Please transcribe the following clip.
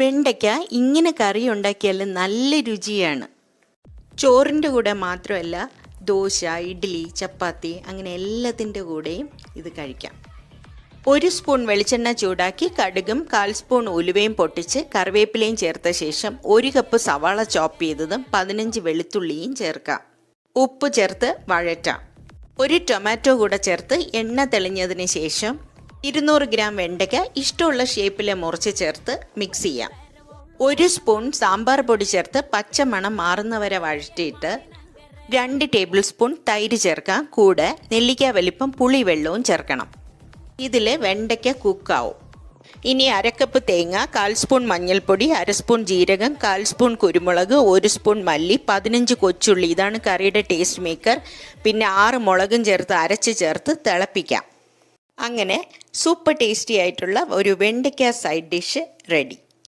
വെണ്ടയ്ക്ക ഇങ്ങനെ കറി ഉണ്ടാക്കിയാൽ നല്ല രുചിയാണ്. ചോറിൻ്റെ കൂടെ മാത്രമല്ല, ദോശ, ഇഡ്ഡലി, ചപ്പാത്തി അങ്ങനെ എല്ലാത്തിൻ്റെ കൂടെയും ഇത് കഴിക്കാം. 1 സ്പൂൺ വെളിച്ചെണ്ണ ചൂടാക്കി കടുകും 1/4 സ്പൂൺ ഉലുവയും പൊട്ടിച്ച് കറിവേപ്പിലയും ചേർത്ത ശേഷം 1 കപ്പ് സവാള ചോപ്പ് ചെയ്തതും 15 വെളുത്തുള്ളിയും ചേർക്കാം. ഉപ്പ് ചേർത്ത് വഴറ്റാം. 1 ടൊമാറ്റോ കൂടെ ചേർത്ത് എണ്ണ തെളിഞ്ഞതിന് ശേഷം 200 ഗ്രാം വെണ്ടയ്ക്ക ഇഷ്ടമുള്ള ഷേപ്പിൽ മുറിച്ച് ചേർത്ത് മിക്സ് ചെയ്യാം. 1 സ്പൂൺ സാമ്പാർ പൊടി ചേർത്ത് പച്ചമണം മാറുന്നവരെ വഴറ്റിയിട്ട് 2 ടേബിൾ സ്പൂൺ തൈര് ചേർക്കാം. കൂടെ നെല്ലിക്ക വലിപ്പം പുളിവെള്ളവും ചേർക്കണം. ഇതിൽ വെണ്ടയ്ക്ക കുക്കാവും. ഇനി 1/2 കപ്പ് തേങ്ങ, 1/4 സ്പൂൺ മഞ്ഞൾപ്പൊടി, 1/2 സ്പൂൺ ജീരകം, 1/4 സ്പൂൺ കുരുമുളക്, 1 സ്പൂൺ മല്ലി, 15 കൊച്ചുള്ളി, ഇതാണ് കറിയുടെ ടേസ്റ്റ് മേക്കർ. പിന്നെ 6 മുളകും ചേർത്ത് അരച്ച് ചേർത്ത് തിളപ്പിക്കാം. അങ്ങനെ സൂപ്പർ ടേസ്റ്റി ആയിട്ടുള്ള ഒരു വെണ്ടയ്ക്ക സൈഡ് ഡിഷ് റെഡി.